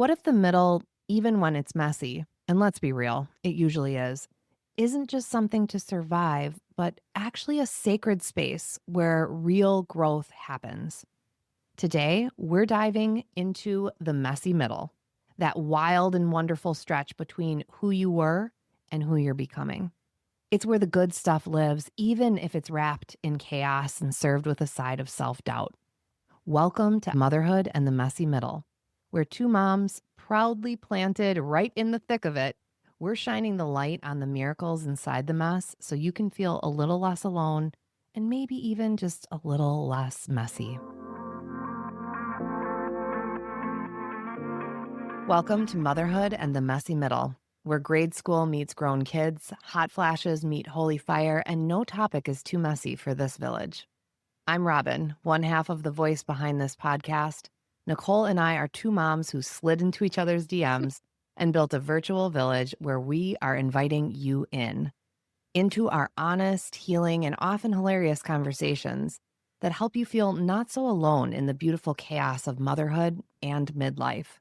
What if the middle, even when it's messy, and let's be real, it usually is, isn't just something to survive, but actually a sacred space where real growth happens? Today, we're diving into the messy middle, that wild and wonderful stretch between who you were and who you're becoming. It's where the good stuff lives, even if it's wrapped in chaos and served with a side of self doubt. Welcome to Motherhood and the Messy Middle, where two moms, proudly planted right in the thick of it, we're shining the light on the miracles inside the mess so you can feel a little less alone and maybe even just a little less messy. Welcome to Motherhood and the Messy Middle, where grade school meets grown kids, hot flashes meet holy fire, and no topic is too messy for this village. I'm Robin, one half of the voice behind this podcast. Nicole and I are two moms who slid into each other's DMs and built a virtual village where we are inviting you into our honest, healing, and often hilarious conversations that help you feel not so alone in the beautiful chaos of motherhood and midlife.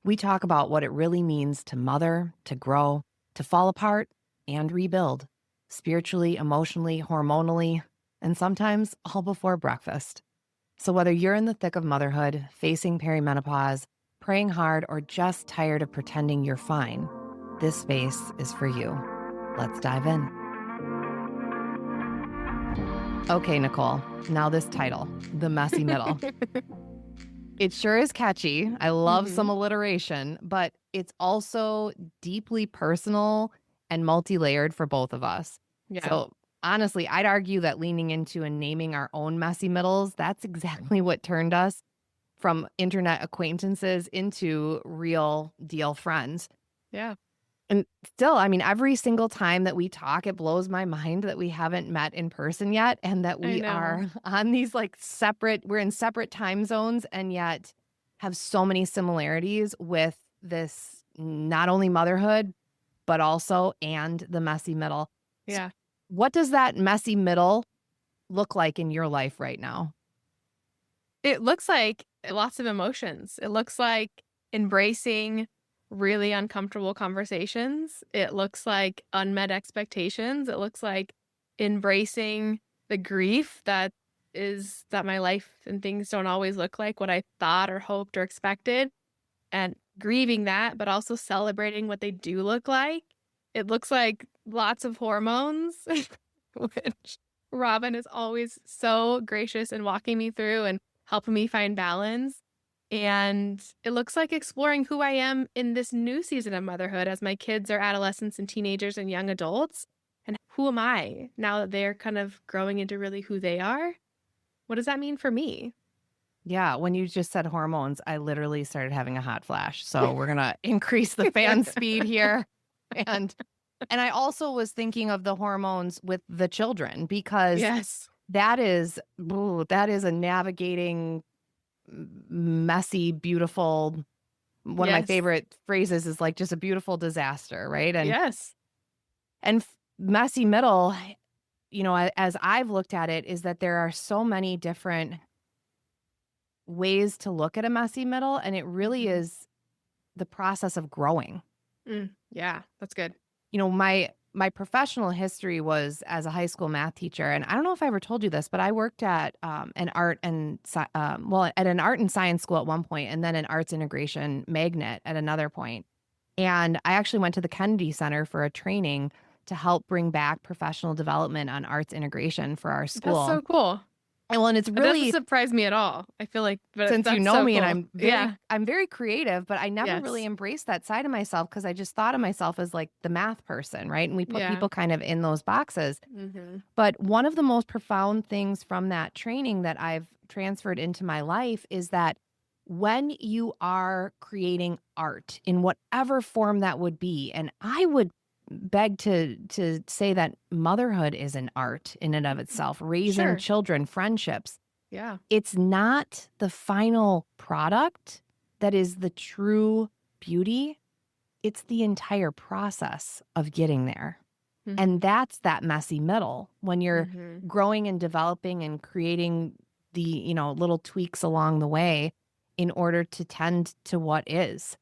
We talk about what it really means to mother, to grow, to fall apart, and rebuild, spiritually, emotionally, hormonally, and sometimes all before breakfast. So whether you're in the thick of motherhood, facing perimenopause, praying hard, or just tired of pretending you're fine, this space is for you. Let's dive in. Okay, Nicole, now this title, The Messy Middle. It sure is catchy. I love some alliteration, but it's also deeply personal and multi-layered for both of us. Yeah. So honestly, I'd argue that leaning into and naming our own messy middles, that's exactly what turned us from internet acquaintances into real deal friends. Yeah. And still, I mean, every single time that we talk, it blows my mind that we haven't met in person yet and that we are on these we're in separate time zones and yet have so many similarities with this, not only motherhood, but also and the messy middle. Yeah. What does that messy middle look like in your life right now? It looks like lots of emotions. It looks like embracing really uncomfortable conversations. It looks like unmet expectations. It looks like embracing the grief that my life and things don't always look like what I thought or hoped or expected, and grieving that, but also celebrating what they do look like. It looks like lots of hormones, which Robin is always so gracious in walking me through and helping me find balance. And it looks like exploring who I am in this new season of motherhood as my kids are adolescents and teenagers and young adults. And who am I now that they're kind of growing into really who they are? What does that mean for me? Yeah, when you just said hormones, I literally started having a hot flash. So we're going to increase the fan speed here. And I also was thinking of the hormones with the children because Yes. that is a navigating, messy, beautiful. One of my Yes. favorite phrases is like just a beautiful disaster, right? And Yes. messy middle, as I've looked at it, is that there are so many different ways to look at a messy middle, and it really is the process of growing. Yeah, that's good. My professional history was as a high school math teacher, and I don't know if I ever told you this, but I worked at an art and science school at one point, and then an arts integration magnet at another point. And I actually went to the Kennedy Center for a training to help bring back professional development on arts integration for our school. That's so cool. And it's It really doesn't surprise me at all. I feel like, since you know so me, cool. and I'm very creative, but I never really embraced that side of myself because I just thought of myself as like the math person, right? And we put people kind of in those boxes. But one of the most profound things from that training that I've transferred into my life is that when you are creating art in whatever form that would be, and I would beg to say that motherhood is an art in and of itself, raising children, friendships. Yeah. It's not the final product that is the true beauty. It's the entire process of getting there. And that's that messy middle when you're growing and developing and creating the, little tweaks along the way. in order to tend to what is.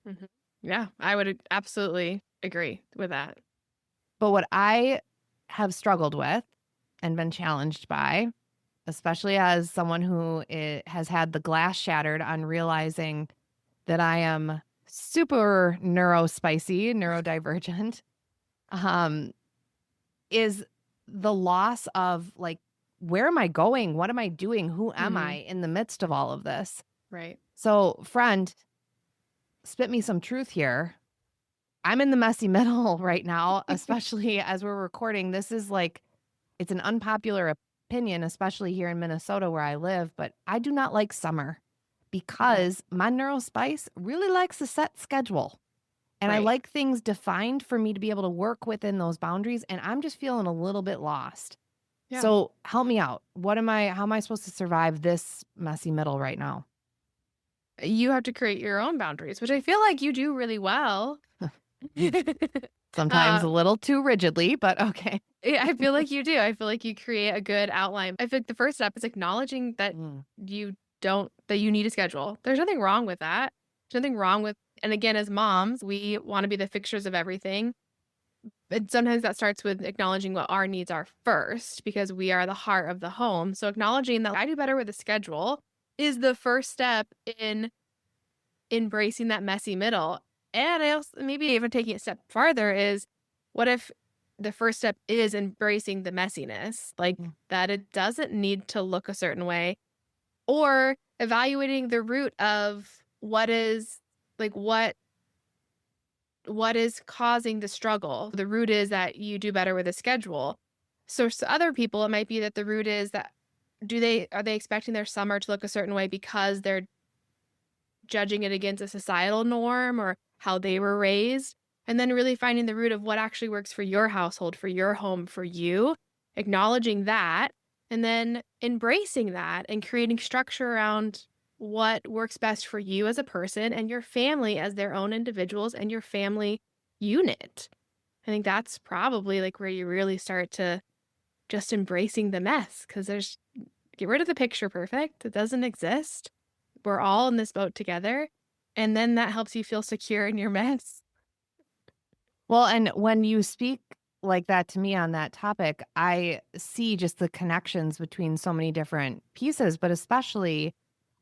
Mhm. Yeah, I would absolutely agree with that. But what I have struggled with and been challenged by, especially as someone who has had the glass shattered on realizing that I am super neurospicy, neurodivergent, um, is the loss of like, where am I going? What am I doing? Who am I Mhm. in the midst of all of this? Right. So, friend, spit me some truth here. I'm in the messy middle right now, especially as we're recording. This is like, it's an unpopular opinion, especially here in Minnesota where I live, but I do not like summer Right. because my neurospice really likes a set schedule. And I Right. like things defined for me to be able to work within those boundaries. And I'm just feeling a little bit lost. Yeah. So help me out. How am I supposed to survive this messy middle right now? You have to create your own boundaries, which I feel like you do really well. Sometimes uh, a little too rigidly, but okay. yeah, I feel like you do. I feel like you create a good outline. I feel like the first step is acknowledging that Mm, that you need a schedule. There's nothing wrong with that. There's nothing wrong with, and again, as moms, we want to be the fixtures of everything. And sometimes that starts with acknowledging what our needs are first because we are the heart of the home. So acknowledging that I do better with a schedule is the first step in embracing that messy middle. And I also maybe even taking it a step farther is what if the first step is embracing the messiness, like mm. that it doesn't need to look a certain way, or evaluating the root of what is like what is causing the struggle. The root is that you do better with a schedule. So to other people, it might be that the root is that are they expecting their summer to look a certain way because they're judging it against a societal norm or how they were raised, and then really finding the root of what actually works for your household, for your home, for you, acknowledging that, and then embracing that and creating structure around what works best for you as a person and your family as their own individuals and your family unit. I think that's probably like where you really start to just embracing the mess because there's get rid of the picture perfect. It doesn't exist. We're all in this boat together, and then that helps you feel secure in your mess. Well, and when you speak like that to me on that topic, I see just the connections between so many different pieces, but especially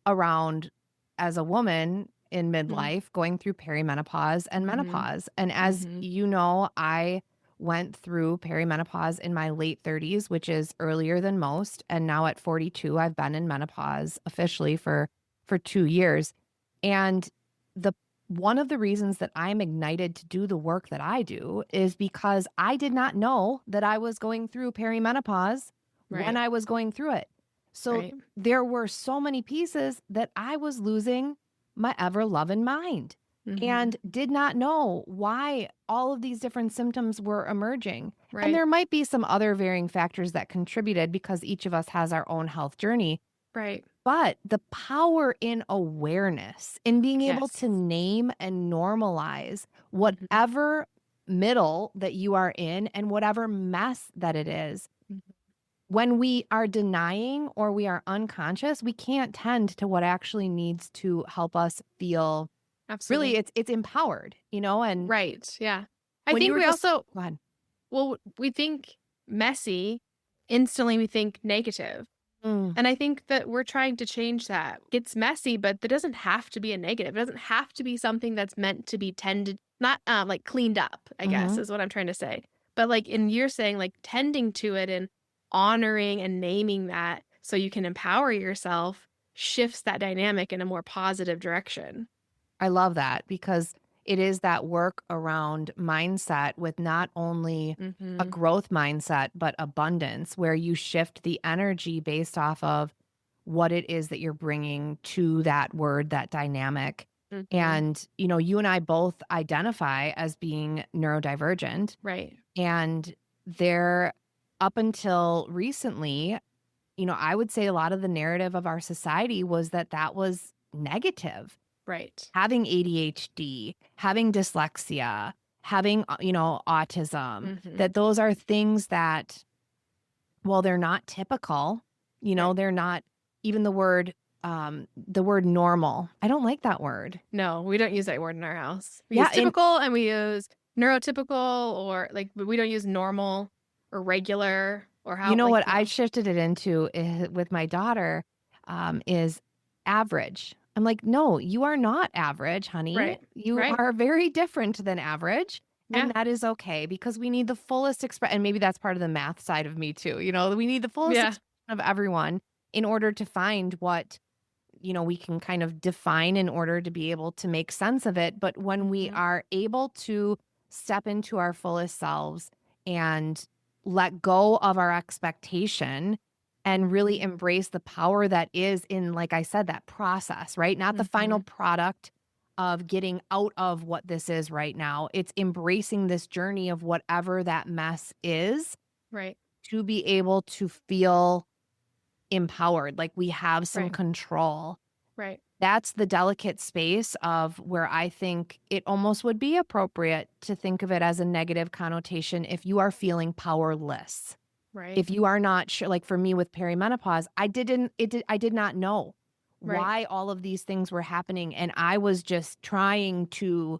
around as a woman in Mhm, midlife going through perimenopause and mhm, menopause. And as mhm, you know, I went through perimenopause in my late 30s, which is earlier than most. And now at 42, I've been in menopause officially for 2 years. And the one of the reasons that I'm ignited to do the work that I do is because I did not know that I was going through perimenopause when right, I was going through it. So right, there were so many pieces that I was losing my ever loving mind mhm, and did not know why all of these different symptoms were emerging. And right, there might be some other varying factors that contributed because each of us has our own health journey. right, But the power in awareness, in being able yes, to name and normalize mhm, whatever middle that you are in and whatever mess that it is, mhm, when we are denying or we are unconscious, we can't tend to what actually needs to help us feel really absolutely, it's empowered, and right, yeah. I when you think were we just also go ahead. well, we think messy, instantly we think negative. Mm, And I think that we're trying to change that. It's messy, but that doesn't have to be a negative. It doesn't have to be something that's meant to be tended, not like cleaned up, I guess mhm. is what I'm trying to say. But like in you're saying, like tending to it and honoring and naming that so you can empower yourself shifts that dynamic in a more positive direction. I love that because it is that work around mindset with not only a Mm-hmm. growth mindset, but abundance, where you shift the energy based off of what it is that you're bringing to that word, that dynamic. Mm-hmm. And, you and I both identify as being neurodivergent. Right. And there, up until recently, I would say a lot of the narrative of our society was that that was negative. Right. Having ADHD, having dyslexia, having, autism, Mm-hmm. that those are things that, well, they're not typical, Right. they're not even the word the word normal. I don't like that word. No, we don't use that word in our house. We use Yeah, and typical and we use neurotypical, or like, but we don't use normal or regular or you how, know like, what I no. shifted it into with my daughter is average. I'm like, no, you are not average, honey. Right. You Right. are very different than average. And Yeah. that is okay because we need the fullest express. And maybe that's part of the math side of me too. You know, we need the fullest Yeah. expression of everyone in order to find what, we can kind of define in order to be able to make sense of it. But when we Mhm. are able to step into our fullest selves and let go of our expectation and really Mhm. embrace the power that is in, like I said, that process, right? Not the final Mhm. product of getting out of what this is right now. It's embracing this journey of whatever that mess is Right. to be able to feel empowered, like we have some Right. control. Right. That's the delicate space of where I think it almost would be appropriate to think of it as a negative connotation if you are feeling powerless. Right. If you are not sure, like for me with perimenopause, I did not know Right. why all of these things were happening. And I was just trying to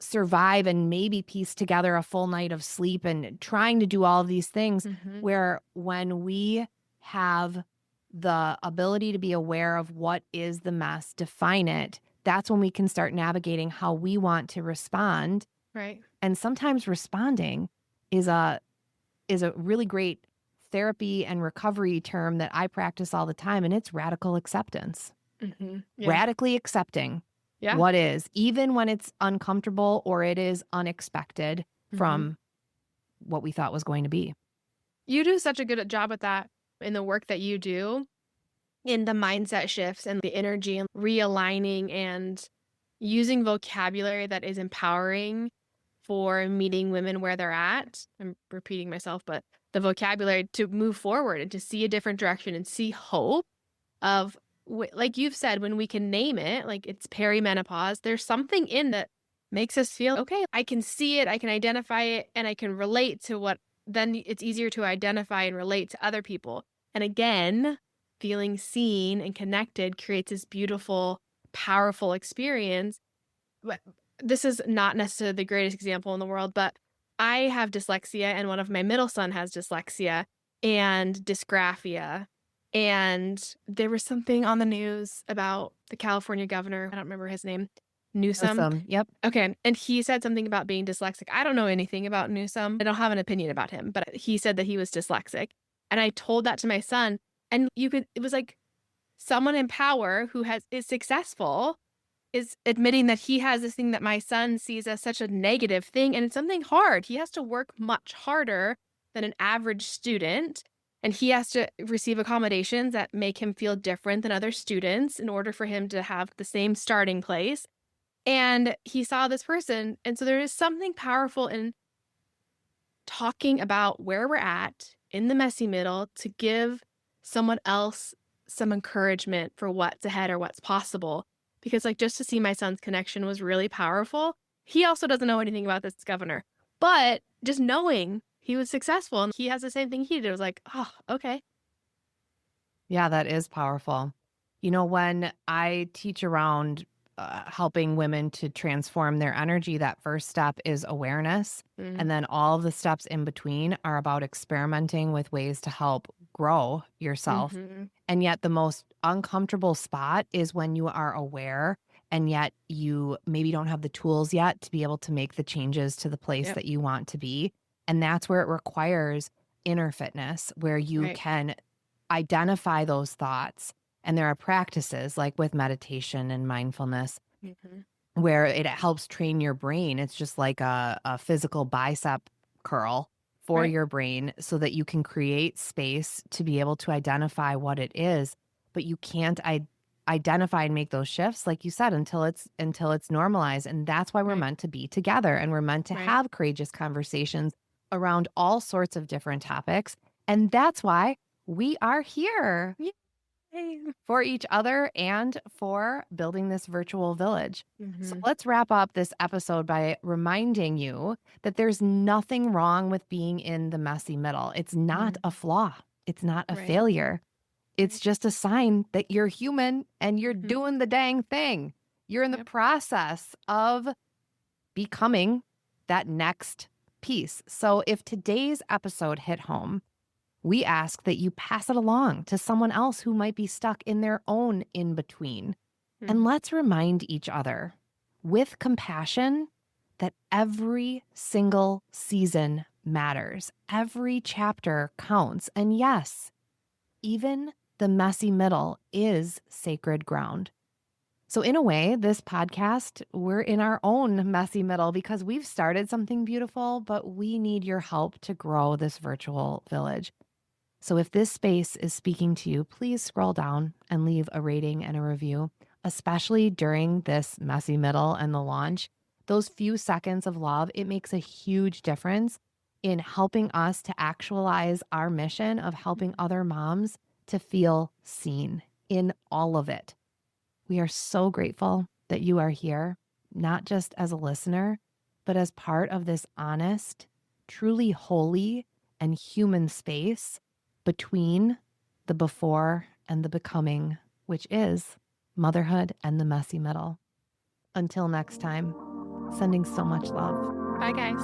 survive and maybe piece together a full night of sleep and trying to do all of these things Mhm. where when we have the ability to be aware of what is the mess, define it, that's when we can start navigating how we want to respond. Right. And sometimes responding is a really great therapy and recovery term that I practice all the time, and it's radical acceptance. Mhm. Yeah. Radically accepting Yeah. what is, even when it's uncomfortable or it is unexpected Mhm. from what we thought was going to be. You do such a good job with that in the work that you do, in the mindset shifts and the energy and realigning and using vocabulary that is empowering for meeting women where they're at. I'm repeating myself, but the vocabulary to move forward and to see a different direction and see hope of, like you've said, when we can name it, like it's perimenopause, there's something in that makes us feel, okay, I can see it, I can identify it, and I can relate to what, then it's easier to identify and relate to other people. And again, feeling seen and connected creates this beautiful, powerful experience. But this is not necessarily the greatest example in the world, but I have dyslexia and one of my middle son has dyslexia and dysgraphia. And there was something on the news about the California governor, I don't remember his name, Newsom. Awesome. Yep. Okay, and he said something about being dyslexic. I don't know anything about Newsom. I don't have an opinion about him, but he said that he was dyslexic. And I told that to my son, and it was like someone in power who is successful is admitting that he has this thing that my son sees as such a negative thing, and it's something hard. He has to work much harder than an average student, and he has to receive accommodations that make him feel different than other students in order for him to have the same starting place. And he saw this person, and so there is something powerful in talking about where we're at in the messy middle to give someone else some encouragement for what's ahead or what's possible. Because, like, just to see my son's connection was really powerful. He also doesn't know anything about this governor, but just knowing he was successful and he has the same thing he did, it was like, oh, okay. Yeah, that is powerful. When I teach around helping women to transform their energy, that first step is awareness. Mm, And then all of the steps in between are about experimenting with ways to help grow yourself. hmm. And yet, the most uncomfortable spot is when you are aware and yet you maybe don't have the tools yet to be able to make the changes to the place Yep. that you want to be. And that's where it requires inner fitness, where you Right. can identify those thoughts. And there are practices like with meditation and mindfulness Hmm. where it helps train your brain. It's just like a physical bicep curl for Right. your brain so that you can create space to be able to identify what it is. But you can't identify and make those shifts, like you said, until it's normalized. And that's why we're Right. meant to be together and we're meant to Right. have courageous conversations around all sorts of different topics. And that's why we are here Yay. for each other and for building this virtual village. So Hmm. let's wrap up this episode by reminding you that there's nothing wrong with being in the messy middle. It's not a Hmm. flaw, it's not a Right. failure. It's Right. just a sign that you're human and you're Mhm. doing the dang thing. You're in the Yep. process of becoming that next piece. So if today's episode hit home, we ask that you pass it along to someone else who might be stuck in their own in between. And Mhm. let's remind each other with compassion that every single season matters. Every chapter counts. And yes, even the messy middle is sacred ground. So, in a way, this podcast, we're in our own messy middle because we've started something beautiful, but we need your help to grow this virtual village. So, if this space is speaking to you, please scroll down and leave a rating and a review, especially during this messy middle and the launch. Those few seconds of love, it makes a huge difference in helping us to actualize our mission of helping other moms to feel seen in all of it. We are so grateful that you are here, not just as a listener, but as part of this honest, truly holy, and human space between the before and the becoming, which is motherhood and the messy middle. Until next time, sending so much love. Bye, guys.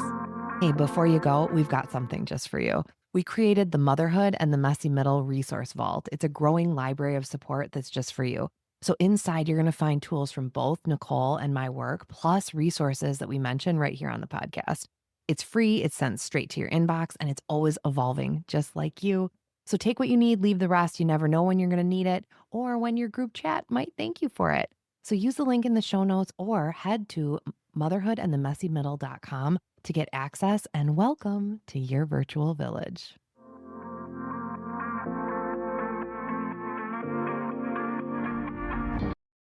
Hey, before you go, we've got something just for you. We created the Motherhood and the Messy Middle Resource Vault. It's a growing library of support that's just for you. So inside, you're going to find tools from both Nicole and my work, plus resources that we mention right here on the podcast. It's free, it's sent straight to your inbox, and it's always evolving, just like you. So take what you need, leave the rest. You never know when you're going to need it or when your group chat might thank you for it. So use the link in the show notes or head to motherhoodandthemessymiddle.com to get access and welcome to your virtual village.